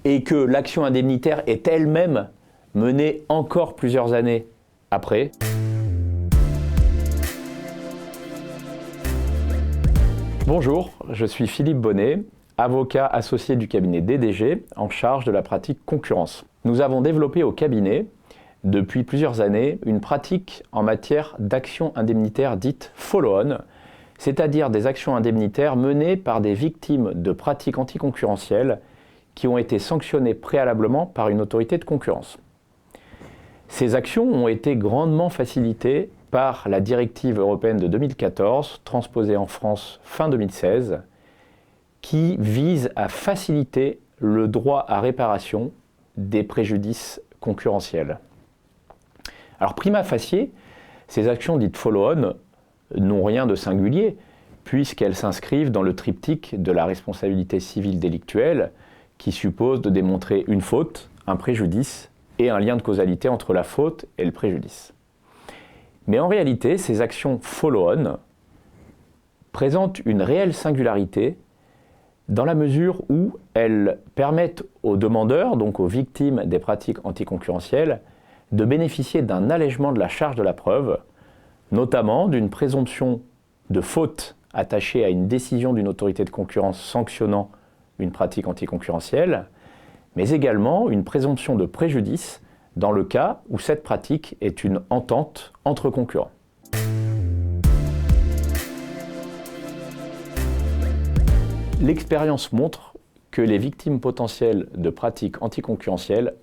et que l'action indemnitaire est elle-même menée encore plusieurs années après. Bonjour, je suis Philippe Bonnet, avocat associé du cabinet DDG en charge de la pratique concurrence. Nous avons développé au cabinet, depuis plusieurs années, une pratique en matière d'actions indemnitaires dites follow-on, c'est-à-dire des actions indemnitaires menées par des victimes de pratiques anticoncurrentielles qui ont été sanctionnées préalablement par une autorité de concurrence. Ces actions ont été grandement facilitées par la directive européenne de 2014, transposée en France fin 2016, qui vise à faciliter le droit à réparation des préjudices concurrentiels. Alors prima facie, ces actions dites follow-on n'ont rien de singulier, puisqu'elles s'inscrivent dans le triptyque de la responsabilité civile délictuelle, qui suppose de démontrer une faute, un préjudice et un lien de causalité entre la faute et le préjudice. Mais en réalité, ces actions follow-on présentent une réelle singularité dans la mesure où elles permettent aux demandeurs, donc aux victimes des pratiques anticoncurrentielles, de bénéficier d'un allègement de la charge de la preuve, notamment d'une présomption de faute attachée à une décision d'une autorité de concurrence sanctionnant une pratique anticoncurrentielle, mais également une présomption de préjudice dans le cas où cette pratique est une entente entre concurrents. L'expérience montre que les victimes potentielles de pratiques anticoncurrentielles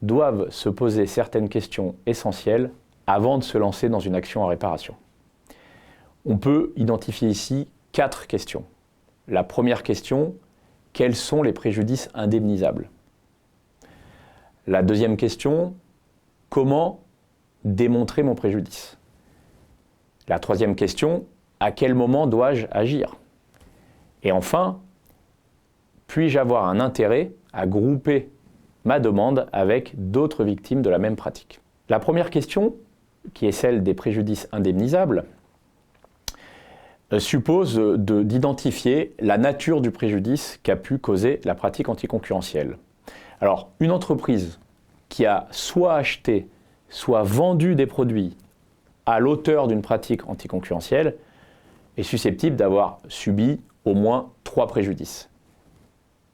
doivent se poser certaines questions essentielles avant de se lancer dans une action en réparation. On peut identifier ici 4 questions. La première question, quels sont les préjudices indemnisables ? La deuxième question, comment démontrer mon préjudice ? La troisième question, à quel moment dois-je agir ? Et enfin, puis-je avoir un intérêt à grouper ma demande avec d'autres victimes de la même pratique ? La première question, qui est celle des préjudices indemnisables, suppose d'identifier la nature du préjudice qu'a pu causer la pratique anticoncurrentielle. Alors, une entreprise qui a soit acheté, soit vendu des produits à l'auteur d'une pratique anticoncurrentielle est susceptible d'avoir subi au moins 3 préjudices.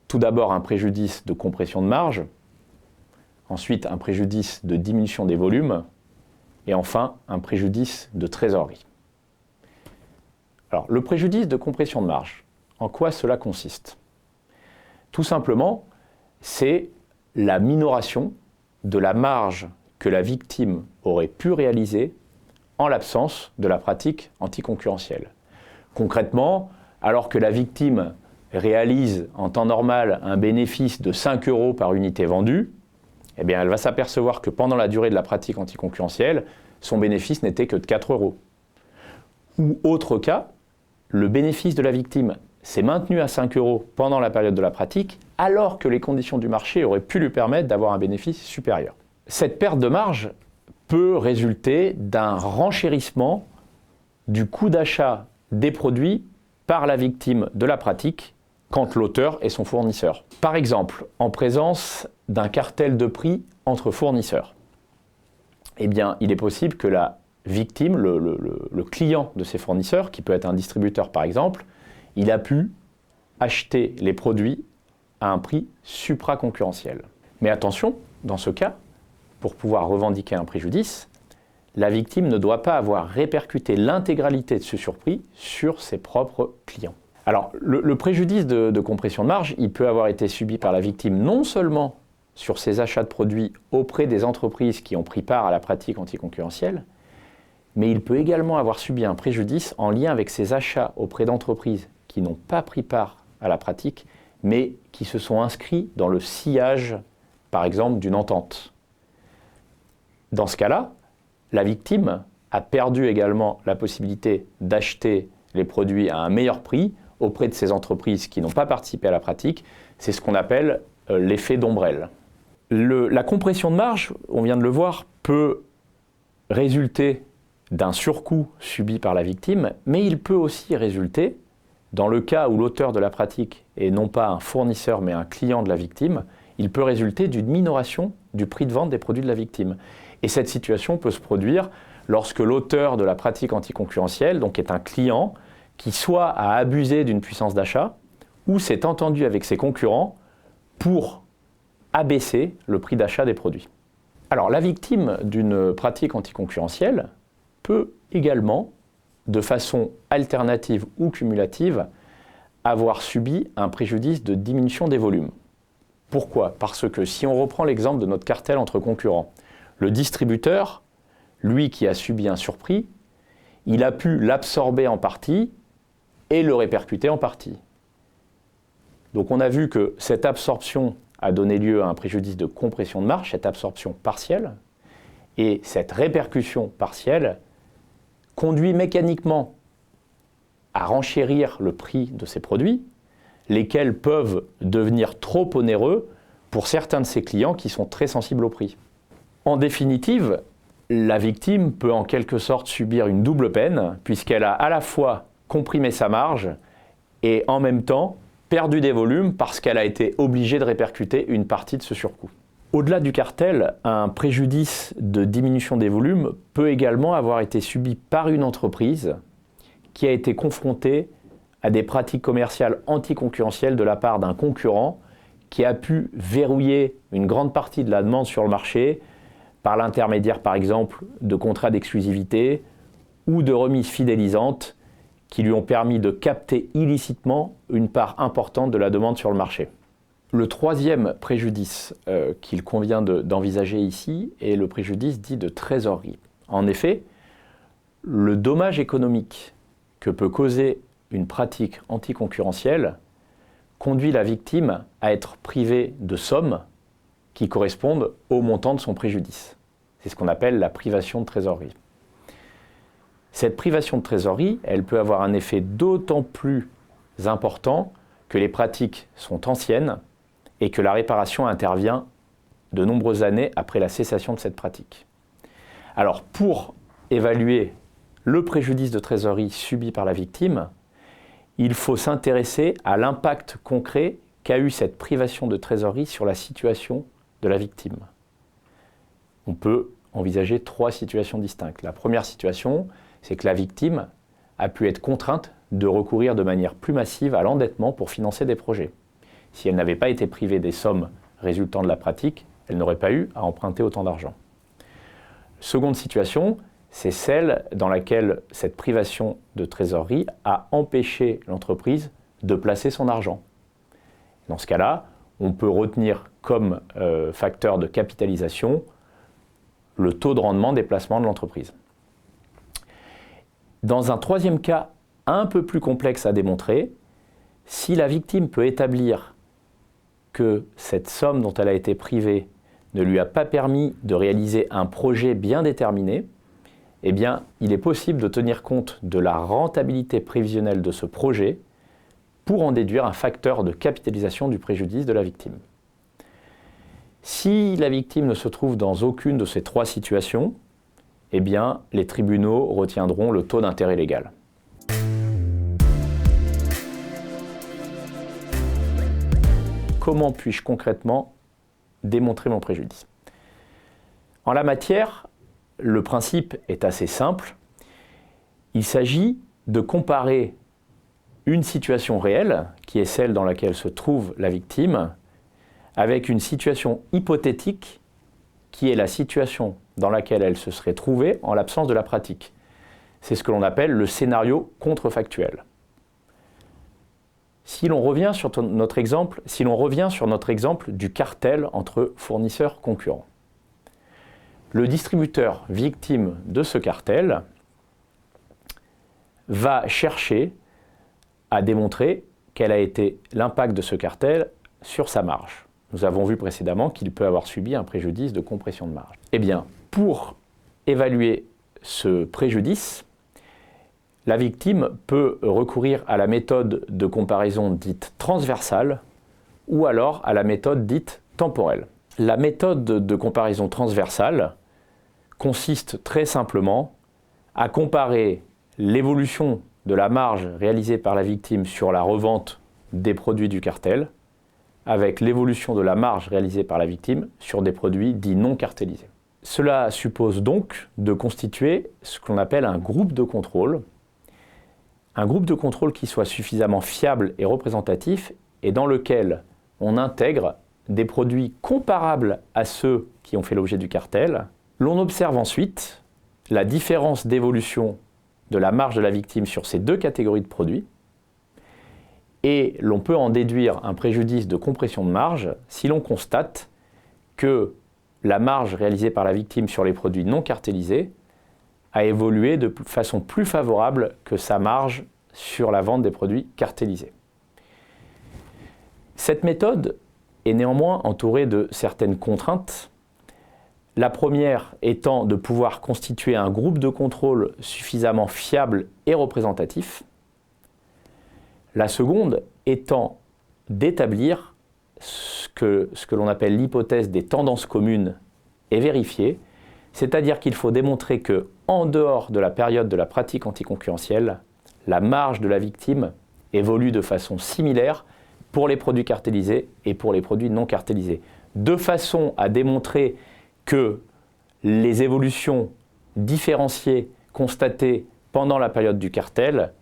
Tout d'abord, un préjudice de compression de marge, ensuite un préjudice de diminution des volumes, et enfin un préjudice de trésorerie. Alors, le préjudice de compression de marge, en quoi cela consiste ? Tout simplement, c'est la minoration de la marge que la victime aurait pu réaliser en l'absence de la pratique anticoncurrentielle. Concrètement, alors que la victime réalise en temps normal un bénéfice de 5 € par unité vendue, eh bien, elle va s'apercevoir que pendant la durée de la pratique anticoncurrentielle, son bénéfice n'était que de 4 €. Ou autre cas, le bénéfice de la victime s'est maintenu à 5 € pendant la période de la pratique, alors que les conditions du marché auraient pu lui permettre d'avoir un bénéfice supérieur. Cette perte de marge peut résulter d'un renchérissement du coût d'achat des produits par la victime de la pratique quand l'auteur est son fournisseur. Par exemple, en présence d'un cartel de prix entre fournisseurs, eh bien, il est possible que la victime, le client de ces fournisseurs, qui peut être un distributeur par exemple, il a pu acheter les produits à un prix supraconcurrentiel. Mais attention, dans ce cas, pour pouvoir revendiquer un préjudice, la victime ne doit pas avoir répercuté l'intégralité de ce surprix sur ses propres clients. Alors, le préjudice de compression de marge, il peut avoir été subi par la victime non seulement sur ses achats de produits auprès des entreprises qui ont pris part à la pratique anticoncurrentielle, mais il peut également avoir subi un préjudice en lien avec ses achats auprès d'entreprises qui n'ont pas pris part à la pratique, mais qui se sont inscrits dans le sillage, par exemple, d'une entente. Dans ce cas-là, la victime a perdu également la possibilité d'acheter les produits à un meilleur prix auprès de ces entreprises qui n'ont pas participé à la pratique. C'est ce qu'on appelle l'effet d'ombrelle. La compression de marge, on vient de le voir, peut résulter d'un surcoût subi par la victime, mais il peut aussi résulter, dans le cas où l'auteur de la pratique est non pas un fournisseur mais un client de la victime, il peut résulter d'une minoration du prix de vente des produits de la victime. Et cette situation peut se produire lorsque l'auteur de la pratique anticoncurrentielle, donc est un client, qui soit a abusé d'une puissance d'achat, ou s'est entendu avec ses concurrents pour abaisser le prix d'achat des produits. Alors la victime d'une pratique anticoncurrentielle peut également, de façon alternative ou cumulative, avoir subi un préjudice de diminution des volumes. Pourquoi ? Parce que si on reprend l'exemple de notre cartel entre concurrents, le distributeur, lui qui a subi un surprix, il a pu l'absorber en partie et le répercuter en partie. Donc on a vu que cette absorption a donné lieu à un préjudice de compression de marge, cette absorption partielle, et cette répercussion partielle conduit mécaniquement à renchérir le prix de ces produits, lesquels peuvent devenir trop onéreux pour certains de ses clients qui sont très sensibles au prix. En définitive, la victime peut en quelque sorte subir une double peine, puisqu'elle a à la fois comprimé sa marge et en même temps perdu des volumes parce qu'elle a été obligée de répercuter une partie de ce surcoût. Au-delà du cartel, un préjudice de diminution des volumes peut également avoir été subi par une entreprise qui a été confrontée à des pratiques commerciales anticoncurrentielles de la part d'un concurrent qui a pu verrouiller une grande partie de la demande sur le marché par l'intermédiaire, par exemple, de contrats d'exclusivité ou de remises fidélisantes qui lui ont permis de capter illicitement une part importante de la demande sur le marché. Le troisième préjudice qu'il convient d'envisager ici est le préjudice dit de trésorerie. En effet, le dommage économique que peut causer une pratique anticoncurrentielle conduit la victime à être privée de sommes qui correspondent au montant de son préjudice. C'est ce qu'on appelle la privation de trésorerie. Cette privation de trésorerie, elle peut avoir un effet d'autant plus important que les pratiques sont anciennes et que la réparation intervient de nombreuses années après la cessation de cette pratique. Alors, pour évaluer le préjudice de trésorerie subi par la victime, il faut s'intéresser à l'impact concret qu'a eu cette privation de trésorerie sur la situation de la victime. On peut envisager trois situations distinctes. La première situation, c'est que la victime a pu être contrainte de recourir de manière plus massive à l'endettement pour financer des projets. Si elle n'avait pas été privée des sommes résultant de la pratique, elle n'aurait pas eu à emprunter autant d'argent. Seconde situation, c'est celle dans laquelle cette privation de trésorerie a empêché l'entreprise de placer son argent. Dans ce cas-là, on peut retenir comme facteur de capitalisation le taux de rendement des placements de l'entreprise. Dans un troisième cas un peu plus complexe à démontrer, si la victime peut établir que cette somme dont elle a été privée ne lui a pas permis de réaliser un projet bien déterminé, eh bien, il est possible de tenir compte de la rentabilité prévisionnelle de ce projet pour en déduire un facteur de capitalisation du préjudice de la victime. Si la victime ne se trouve dans aucune de ces trois situations, eh bien, les tribunaux retiendront le taux d'intérêt légal. Comment puis-je concrètement démontrer mon préjudice ? En la matière, le principe est assez simple. Il s'agit de comparer une situation réelle, qui est celle dans laquelle se trouve la victime, avec une situation hypothétique, qui est la situation dans laquelle elle se serait trouvée en l'absence de la pratique. C'est ce que l'on appelle le scénario contrefactuel. Si l'on revient sur notre exemple du cartel entre fournisseurs concurrents, le distributeur victime de ce cartel va chercher à démontrer quel a été l'impact de ce cartel sur sa marge. Nous avons vu précédemment qu'il peut avoir subi un préjudice de compression de marge. Eh bien, pour évaluer ce préjudice, la victime peut recourir à la méthode de comparaison dite transversale ou alors à la méthode dite temporelle. La méthode de comparaison transversale consiste très simplement à comparer l'évolution de la marge réalisée par la victime sur la revente des produits du cartel avec l'évolution de la marge réalisée par la victime sur des produits dits non cartélisés. Cela suppose donc de constituer ce qu'on appelle un groupe de contrôle qui soit suffisamment fiable et représentatif et dans lequel on intègre des produits comparables à ceux qui ont fait l'objet du cartel. L'on observe ensuite la différence d'évolution de la marge de la victime sur ces deux catégories de produits et l'on peut en déduire un préjudice de compression de marge si l'on constate que la marge réalisée par la victime sur les produits non cartélisés a évolué de façon plus favorable que sa marge sur la vente des produits cartélisés. Cette méthode est néanmoins entourée de certaines contraintes. La première étant de pouvoir constituer un groupe de contrôle suffisamment fiable et représentatif. La seconde étant d'établir ce que l'on appelle l'hypothèse des tendances communes et vérifiées, c'est-à-dire qu'il faut démontrer que, en dehors de la période de la pratique anticoncurrentielle, la marge de la victime évolue de façon similaire pour les produits cartélisés et pour les produits non cartélisés, de façon à démontrer que les évolutions différenciées constatées pendant la période du cartel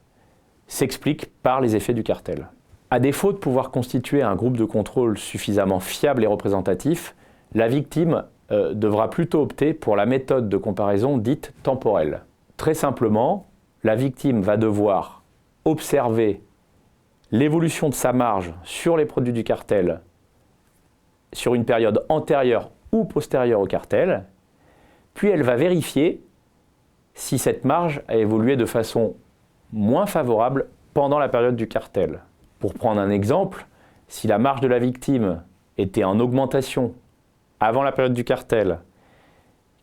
s'expliquent par les effets du cartel. À défaut de pouvoir constituer un groupe de contrôle suffisamment fiable et représentatif, la victime devra plutôt opter pour la méthode de comparaison dite temporelle. Très simplement, la victime va devoir observer l'évolution de sa marge sur les produits du cartel sur une période antérieure ou postérieure au cartel, puis elle va vérifier si cette marge a évolué de façon moins favorable pendant la période du cartel. Pour prendre un exemple, si la marge de la victime était en augmentation avant la période du cartel,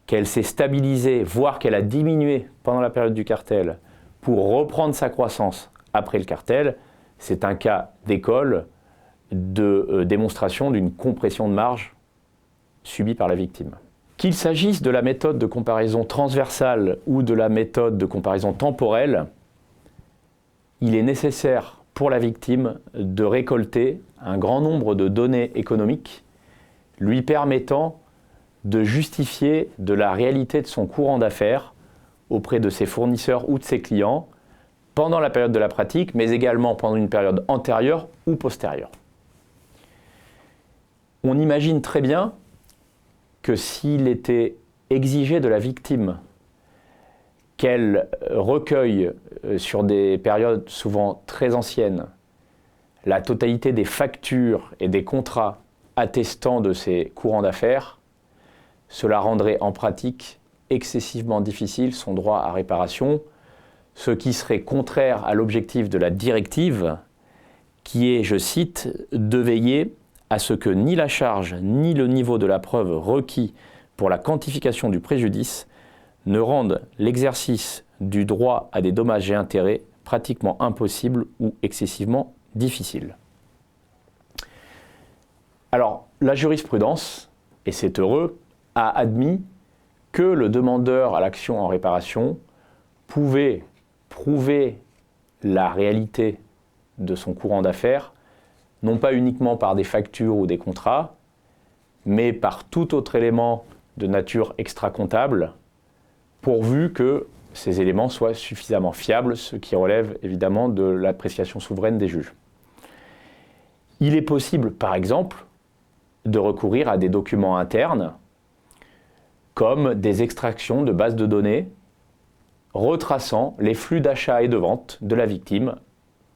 qu'elle s'est stabilisée, voire qu'elle a diminué pendant la période du cartel, pour reprendre sa croissance après le cartel, c'est un cas d'école de démonstration d'une compression de marge subie par la victime. Qu'il s'agisse de la méthode de comparaison transversale ou de la méthode de comparaison temporelle, il est nécessaire pour la victime de récolter un grand nombre de données économiques lui permettant de justifier de la réalité de son courant d'affaires auprès de ses fournisseurs ou de ses clients pendant la période de la pratique, mais également pendant une période antérieure ou postérieure. On imagine très bien que s'il était exigé de la victime qu'elle recueille sur des périodes souvent très anciennes la totalité des factures et des contrats attestant de ses courants d'affaires, cela rendrait en pratique excessivement difficile son droit à réparation, ce qui serait contraire à l'objectif de la directive qui est, je cite, de veiller à ce que ni la charge ni le niveau de la preuve requis pour la quantification du préjudice ne rendent l'exercice du droit à des dommages et intérêts pratiquement impossible ou excessivement difficile. Alors, la jurisprudence, et c'est heureux, a admis que le demandeur à l'action en réparation pouvait prouver la réalité de son courant d'affaires, non pas uniquement par des factures ou des contrats, mais par tout autre élément de nature extra-comptable, pourvu que ces éléments soient suffisamment fiables, ce qui relève évidemment de l'appréciation souveraine des juges. Il est possible, par exemple, de recourir à des documents internes, comme des extractions de bases de données retraçant les flux d'achat et de vente de la victime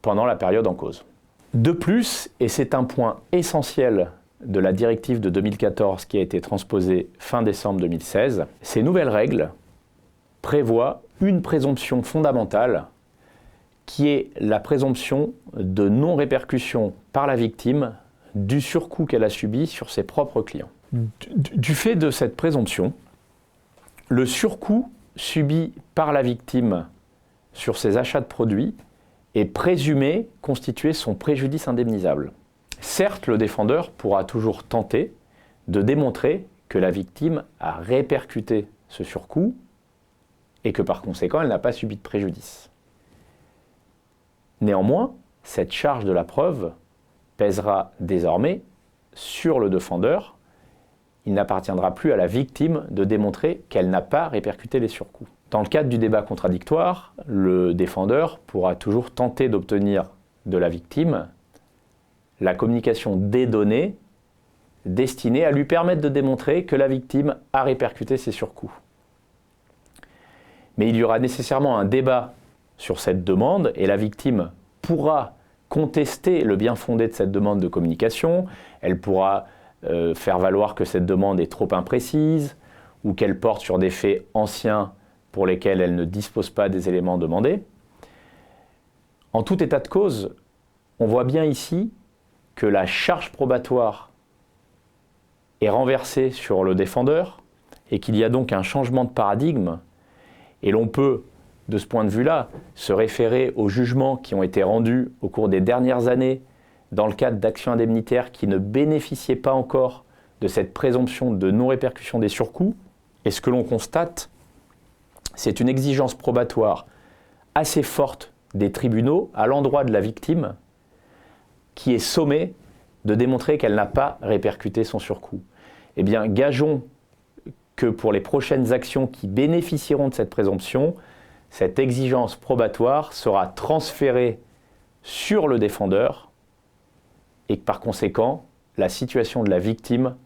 pendant la période en cause. De plus, et c'est un point essentiel de la directive de 2014 qui a été transposée fin décembre 2016, ces nouvelles règles prévoient une présomption fondamentale qui est la présomption de non-répercussion par la victime du surcoût qu'elle a subi sur ses propres clients. Du fait de cette présomption, le surcoût subi par la victime sur ses achats de produits est présumé constituer son préjudice indemnisable. Certes, le défendeur pourra toujours tenter de démontrer que la victime a répercuté ce surcoût et que par conséquent, elle n'a pas subi de préjudice. Néanmoins, cette charge de la preuve pèsera désormais sur le défendeur, il n'appartiendra plus à la victime de démontrer qu'elle n'a pas répercuté les surcoûts. Dans le cadre du débat contradictoire, le défendeur pourra toujours tenter d'obtenir de la victime la communication des données destinées à lui permettre de démontrer que la victime a répercuté ses surcoûts. Mais il y aura nécessairement un débat sur cette demande et la victime pourra contester le bien fondé de cette demande de communication, elle pourra faire valoir que cette demande est trop imprécise ou qu'elle porte sur des faits anciens pour lesquels elle ne dispose pas des éléments demandés. En tout état de cause, on voit bien ici que la charge probatoire est renversée sur le défendeur et qu'il y a donc un changement de paradigme. Et l'on peut, de ce point de vue-là, se référer aux jugements qui ont été rendus au cours des dernières années dans le cadre d'actions indemnitaires qui ne bénéficiaient pas encore de cette présomption de non-répercussion des surcoûts. Et ce que l'on constate, c'est une exigence probatoire assez forte des tribunaux à l'endroit de la victime qui est sommée de démontrer qu'elle n'a pas répercuté son surcoût. Eh bien, gageons que pour les prochaines actions qui bénéficieront de cette présomption, cette exigence probatoire sera transférée sur le défendeur et que par conséquent, la situation de la victime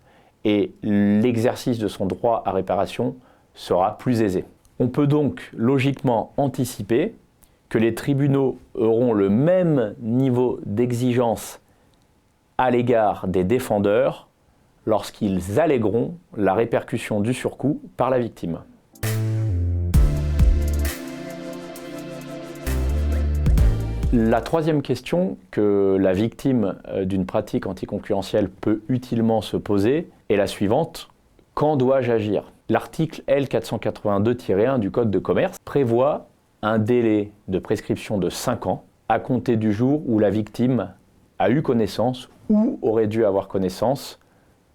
et l'exercice de son droit à réparation sera plus aisé. On peut donc logiquement anticiper que les tribunaux auront le même niveau d'exigence à l'égard des défendeurs lorsqu'ils allégueront la répercussion du surcoût par la victime. La troisième question que la victime d'une pratique anticoncurrentielle peut utilement se poser est la suivante: quand dois-je agir ? L'article L482-1 du Code de commerce prévoit un délai de prescription de 5 ans à compter du jour où la victime a eu connaissance ou aurait dû avoir connaissance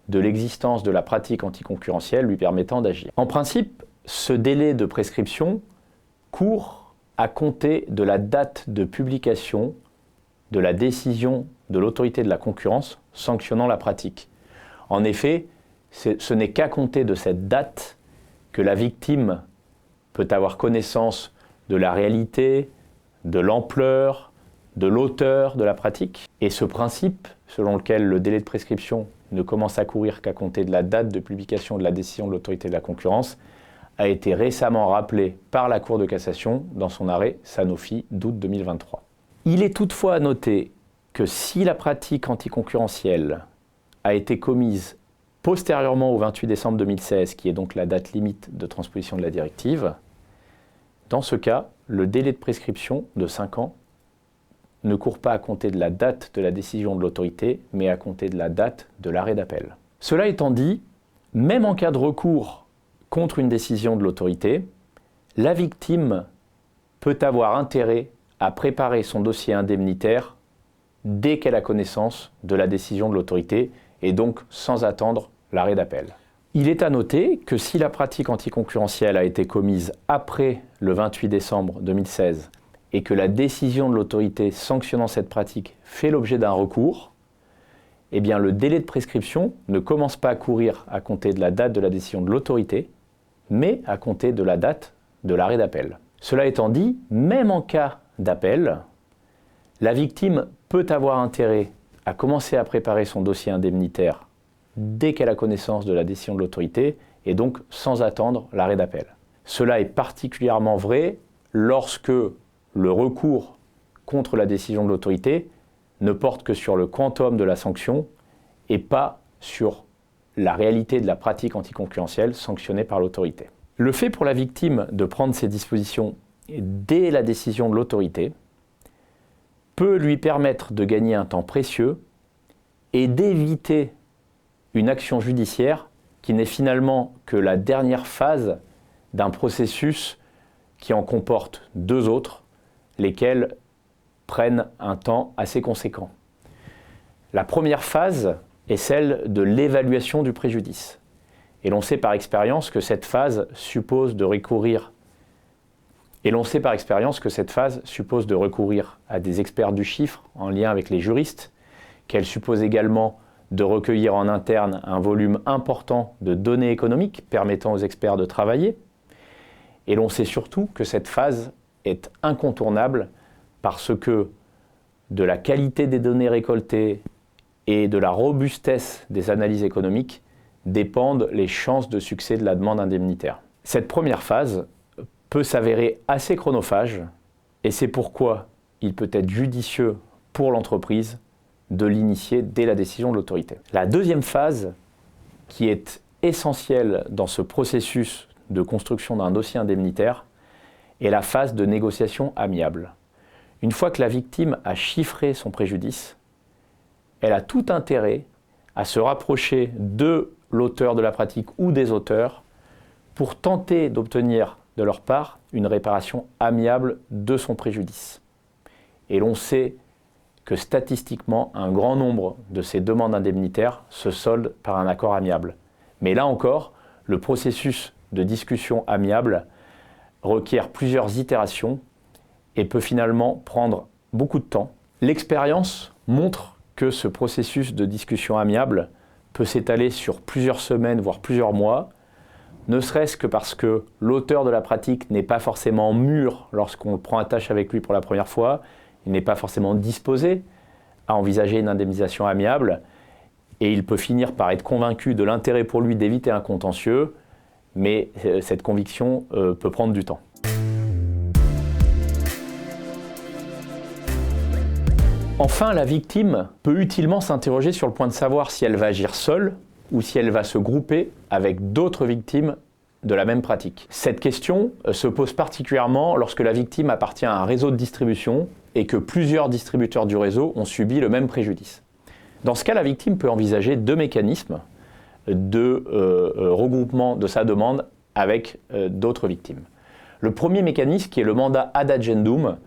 de l'existence de la pratique anticoncurrentielle lui permettant d'agir. En principe, ce délai de prescription court à compter de la date de publication de la décision de l'autorité de la concurrence sanctionnant la pratique. En effet, ce n'est qu'à compter de cette date que la victime peut avoir connaissance de la réalité, de l'ampleur, de l'auteur de la pratique. Et ce principe, selon lequel le délai de prescription ne commence à courir qu'à compter de la date de publication de la décision de l'autorité de la concurrence, a été récemment rappelé par la Cour de cassation dans son arrêt Sanofi d'août 2023. Il est toutefois à noter que si la pratique anticoncurrentielle a été commise postérieurement au 28 décembre 2016, qui est donc la date limite de transposition de la directive, dans ce cas, le délai de prescription de 5 ans ne court pas à compter de la date de la décision de l'autorité, mais à compter de la date de l'arrêt d'appel. Cela étant dit, même en cas de recours contre une décision de l'autorité, la victime peut avoir intérêt à préparer son dossier indemnitaire dès qu'elle a connaissance de la décision de l'autorité et donc sans attendre l'arrêt d'appel. Il est à noter que si la pratique anticoncurrentielle a été commise après le 28 décembre 2016 et que la décision de l'autorité sanctionnant cette pratique fait l'objet d'un recours, eh bien le délai de prescription ne commence pas à courir à compter de la date de la décision de l'autorité, mais à compter de la date de l'arrêt d'appel. Cela étant dit, même en cas d'appel, la victime peut avoir intérêt à commencer à préparer son dossier indemnitaire dès qu'elle a connaissance de la décision de l'autorité et donc sans attendre l'arrêt d'appel. Cela est particulièrement vrai lorsque le recours contre la décision de l'autorité ne porte que sur le quantum de la sanction et pas sur la réalité de la pratique anticoncurrentielle sanctionnée par l'autorité. Le fait pour la victime de prendre ces dispositions dès la décision de l'autorité peut lui permettre de gagner un temps précieux et d'éviter une action judiciaire qui n'est finalement que la dernière phase d'un processus qui en comporte 2 autres, lesquels prennent un temps assez conséquent. La première phase est celle de l'évaluation du préjudice. Et l'on sait par expérience que cette phase suppose de recourir à des experts du chiffre en lien avec les juristes, qu'elle suppose également de recueillir en interne un volume important de données économiques permettant aux experts de travailler. Et l'on sait surtout que cette phase est incontournable parce que de la qualité des données récoltées et de la robustesse des analyses économiques dépendent les chances de succès de la demande indemnitaire. Cette première phase peut s'avérer assez chronophage et c'est pourquoi il peut être judicieux pour l'entreprise de l'initier dès la décision de l'autorité. La deuxième phase, qui est essentielle dans ce processus de construction d'un dossier indemnitaire, est la phase de négociation amiable. Une fois que la victime a chiffré son préjudice, elle a tout intérêt à se rapprocher de l'auteur de la pratique ou des auteurs pour tenter d'obtenir de leur part une réparation amiable de son préjudice. Et l'on sait que statistiquement, un grand nombre de ces demandes indemnitaires se soldent par un accord amiable. Mais là encore, le processus de discussion amiable requiert plusieurs itérations et peut finalement prendre beaucoup de temps. L'expérience montre que ce processus de discussion amiable peut s'étaler sur plusieurs semaines, voire plusieurs mois, ne serait-ce que parce que l'auteur de la pratique n'est pas forcément mûr lorsqu'on prend attache avec lui pour la première fois, il n'est pas forcément disposé à envisager une indemnisation amiable et il peut finir par être convaincu de l'intérêt pour lui d'éviter un contentieux, mais cette conviction peut prendre du temps. Enfin, la victime peut utilement s'interroger sur le point de savoir si elle va agir seule ou si elle va se grouper avec d'autres victimes de la même pratique. Cette question se pose particulièrement lorsque la victime appartient à un réseau de distribution et que plusieurs distributeurs du réseau ont subi le même préjudice. Dans ce cas, la victime peut envisager deux mécanismes de regroupement de sa demande avec d'autres victimes. Le premier mécanisme, qui est le mandat ad agendum,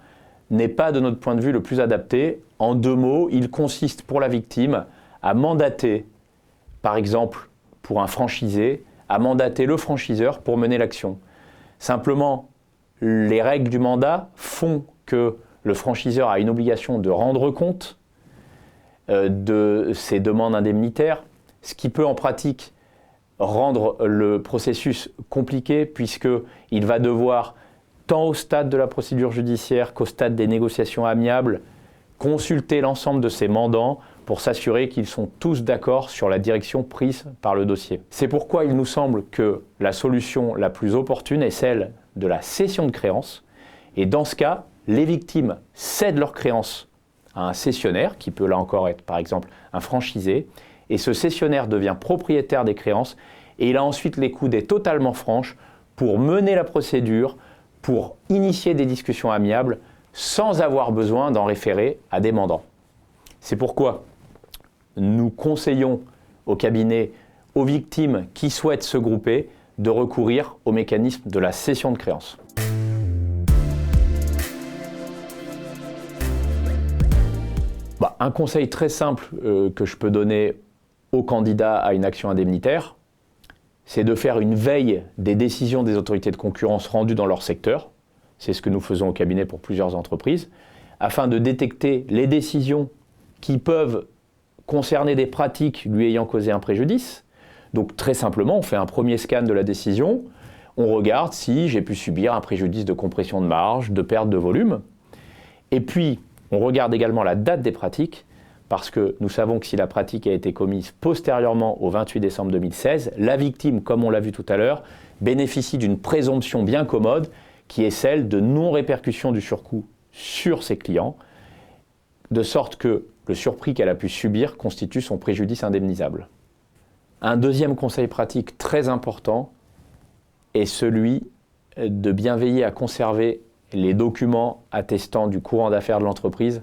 n'est pas de notre point de vue le plus adapté. En deux mots, il consiste pour la victime à mandater, par exemple pour un franchisé, à mandater le franchiseur pour mener l'action. Simplement, les règles du mandat font que le franchiseur a une obligation de rendre compte de ses demandes indemnitaires, ce qui peut en pratique rendre le processus compliqué puisqu'il va devoir, tant au stade de la procédure judiciaire qu'au stade des négociations amiables, consulter l'ensemble de ses mandants pour s'assurer qu'ils sont tous d'accord sur la direction prise par le dossier. C'est pourquoi il nous semble que la solution la plus opportune est celle de la cession de créances. Et dans ce cas, les victimes cèdent leurs créances à un cessionnaire, qui peut là encore être par exemple un franchisé, et ce cessionnaire devient propriétaire des créances et il a ensuite les coudées totalement franches pour mener la procédure, pour initier des discussions amiables sans avoir besoin d'en référer à des mandants. C'est pourquoi nous conseillons au cabinet, aux victimes qui souhaitent se grouper, de recourir au mécanisme de la cession de créances. Un conseil très simple que je peux donner aux candidats à une action indemnitaire, c'est de faire une veille des décisions des autorités de concurrence rendues dans leur secteur. C'est ce que nous faisons au cabinet pour plusieurs entreprises, afin de détecter les décisions qui peuvent concerner des pratiques lui ayant causé un préjudice. Donc très simplement, on fait un premier scan de la décision, on regarde si j'ai pu subir un préjudice de compression de marge, de perte de volume, et puis on regarde également la date des pratiques, parce que nous savons que si la pratique a été commise postérieurement au 28 décembre 2016, la victime, comme on l'a vu tout à l'heure, bénéficie d'une présomption bien commode, qui est celle de non-répercussion du surcoût sur ses clients, de sorte que le surprix qu'elle a pu subir constitue son préjudice indemnisable. Un deuxième conseil pratique très important est celui de bien veiller à conserver les documents attestant du courant d'affaires de l'entreprise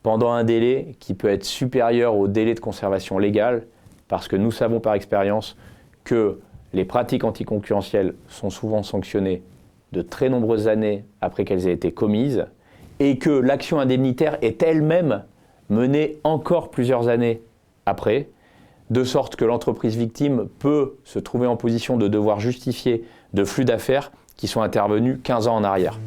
pendant un délai qui peut être supérieur au délai de conservation légale, parce que nous savons par expérience que les pratiques anticoncurrentielles sont souvent sanctionnées de très nombreuses années après qu'elles aient été commises, et que l'action indemnitaire est elle-même menée encore plusieurs années après, de sorte que l'entreprise victime peut se trouver en position de devoir justifier de flux d'affaires qui sont intervenus 15 ans en arrière.